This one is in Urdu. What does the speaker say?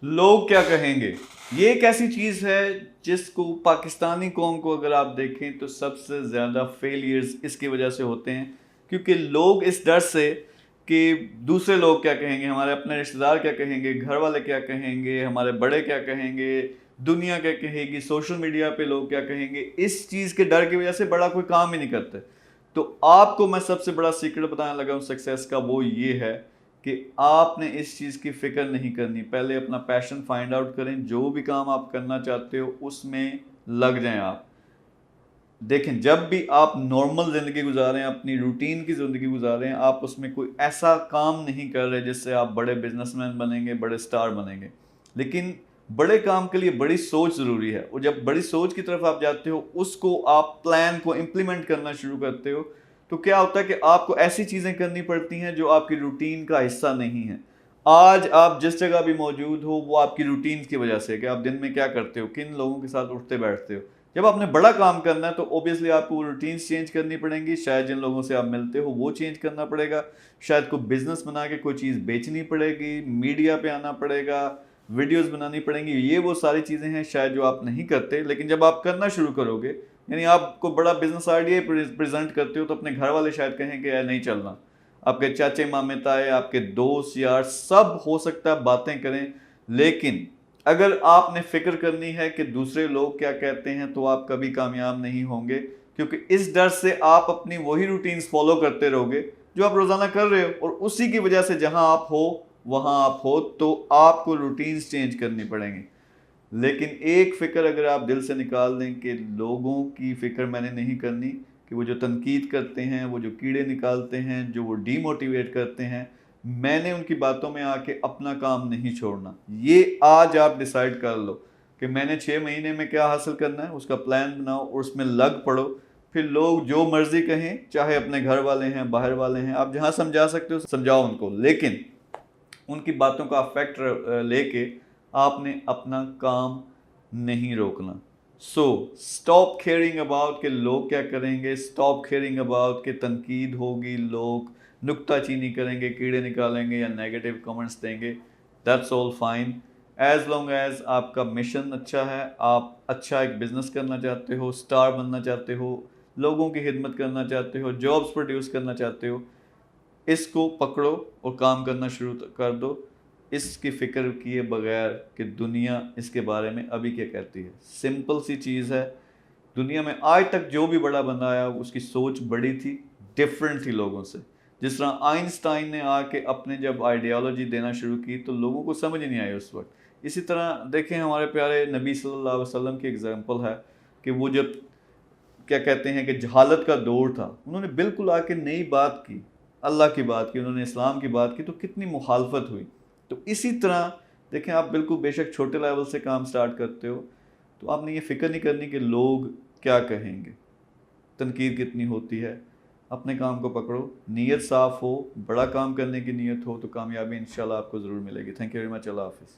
لوگ کیا کہیں گے، یہ ایک ایسی چیز ہے جس کو پاکستانی قوم کو اگر آپ دیکھیں تو سب سے زیادہ فیلیئرز اس کی وجہ سے ہوتے ہیں، کیونکہ لوگ اس ڈر سے کہ دوسرے لوگ کیا کہیں گے، ہمارے اپنے رشتہ دار کیا کہیں گے، گھر والے کیا کہیں گے، ہمارے بڑے کیا کہیں گے، دنیا کیا کہے گی، سوشل میڈیا پہ لوگ کیا کہیں گے، اس چیز کے ڈر کی وجہ سے بڑا کوئی کام ہی نہیں کرتے۔ تو آپ کو میں سب سے بڑا سیکرٹ بتانے لگا ہوں سکسیس کا، وہ یہ ہے کہ آپ نے اس چیز کی فکر نہیں کرنی، پہلے اپنا پیشن فائنڈ آؤٹ کریں، جو بھی کام آپ کرنا چاہتے ہو اس میں لگ جائیں۔ آپ دیکھیں جب بھی آپ نارمل زندگی گزاریں، اپنی روٹین کی زندگی گزاریں، آپ اس میں کوئی ایسا کام نہیں کر رہے جس سے آپ بڑے بزنس مین بنیں گے، بڑے سٹار بنیں گے، لیکن بڑے کام کے لیے بڑی سوچ ضروری ہے، اور جب بڑی سوچ کی طرف آپ جاتے ہو، اس کو آپ پلان کو امپلیمنٹ کرنا شروع کرتے ہو، تو کیا ہوتا ہے کہ آپ کو ایسی چیزیں کرنی پڑتی ہیں جو آپ کی روٹین کا حصہ نہیں ہیں۔ آج آپ جس جگہ بھی موجود ہو وہ آپ کی روٹین کی وجہ سے، کہ آپ دن میں کیا کرتے ہو، کن لوگوں کے ساتھ اٹھتے بیٹھتے ہو۔ جب آپ نے بڑا کام کرنا ہے تو اوبیسلی آپ کو روٹینز چینج کرنی پڑیں گی، شاید جن لوگوں سے آپ ملتے ہو وہ چینج کرنا پڑے گا، شاید کوئی بزنس بنا کے کوئی چیز بیچنی پڑے گی، میڈیا پہ آنا پڑے گا، ویڈیوز بنانی پڑیں گی، یہ وہ ساری چیزیں ہیں شاید جو آپ نہیں کرتے، لیکن جب آپ کرنا شروع کرو گے، یعنی آپ کو بڑا بزنس آئیڈیا پریزنٹ کرتے ہو تو اپنے گھر والے شاید کہیں کہ نہیں چلنا، آپ کے چاچے مامے تائے، آپ کے دوست یار سب ہو سکتا ہے باتیں کریں، لیکن اگر آپ نے فکر کرنی ہے کہ دوسرے لوگ کیا کہتے ہیں تو آپ کبھی کامیاب نہیں ہوں گے، کیونکہ اس ڈر سے آپ اپنی وہی روٹینز فالو کرتے رہو گے جو آپ روزانہ کر رہے ہو، اور اسی کی وجہ سے جہاں آپ ہو وہاں آپ ہو، تو آپ کو روٹینز چینج کرنی پڑیں گی۔ لیکن ایک فکر اگر آپ دل سے نکال دیں کہ لوگوں کی فکر میں نے نہیں کرنی، کہ وہ جو تنقید کرتے ہیں، وہ جو کیڑے نکالتے ہیں، جو وہ ڈی موٹیویٹ کرتے ہیں، میں نے ان کی باتوں میں آ کے اپنا کام نہیں چھوڑنا، یہ آج آپ ڈیسائیڈ کر لو کہ میں نے 6 مہینے میں کیا حاصل کرنا ہے، اس کا پلان بناؤ اور اس میں لگ پڑو، پھر لوگ جو مرضی کہیں، چاہے اپنے گھر والے ہیں، باہر والے ہیں، آپ جہاں سمجھا سکتے ہو سمجھاؤ ان کو، لیکن ان کی باتوں کا افیکٹ لے کے آپ نے اپنا کام نہیں روکنا۔ سو اسٹاپ کیئرنگ اباؤٹ کہ لوگ کیا کریں گے، اسٹاپ کیئرنگ اباؤٹ کہ تنقید ہوگی، لوگ نکتہ چینی کریں گے، کیڑے نکالیں گے یا نیگیٹو کمنٹس دیں گے، that's all fine, as long as آپ کا مشن اچھا ہے، آپ اچھا ایک بزنس کرنا چاہتے ہو، سٹار بننا چاہتے ہو، لوگوں کی خدمت کرنا چاہتے ہو، جابز پروڈیوس کرنا چاہتے ہو، اس کو پکڑو اور کام کرنا شروع کر دو، اس کی فکر کیے بغیر کہ دنیا اس کے بارے میں ابھی کیا کہتی ہے۔ سمپل سی چیز ہے، دنیا میں آج تک جو بھی بڑا بندہ آیا اس کی سوچ بڑی تھی، ڈیفرنٹ تھی لوگوں سے۔ جس طرح آئنسٹائن نے آ کے اپنے جب آئیڈیالوجی دینا شروع کی تو لوگوں کو سمجھ نہیں آئی اس وقت، اسی طرح دیکھیں ہمارے پیارے نبی صلی اللہ علیہ وسلم کی اگزامپل ہے کہ وہ جب کیا کہتے ہیں کہ جہالت کا دور تھا، انہوں نے بالکل آ کے نئی بات کی، اللہ کی بات کی، انہوں نے اسلام کی بات کی، تو کتنی مخالفت ہوئی۔ تو اسی طرح دیکھیں آپ بالکل بے شک چھوٹے لیول سے کام سٹارٹ کرتے ہو تو آپ نے یہ فکر نہیں کرنی کہ لوگ کیا کہیں گے، تنقید کتنی ہوتی ہے، اپنے کام کو پکڑو، نیت صاف ہو، بڑا کام کرنے کی نیت ہو تو کامیابی انشاءاللہ آپ کو ضرور ملے گی۔ تھینک یو ویری مچ، اللہ حافظ۔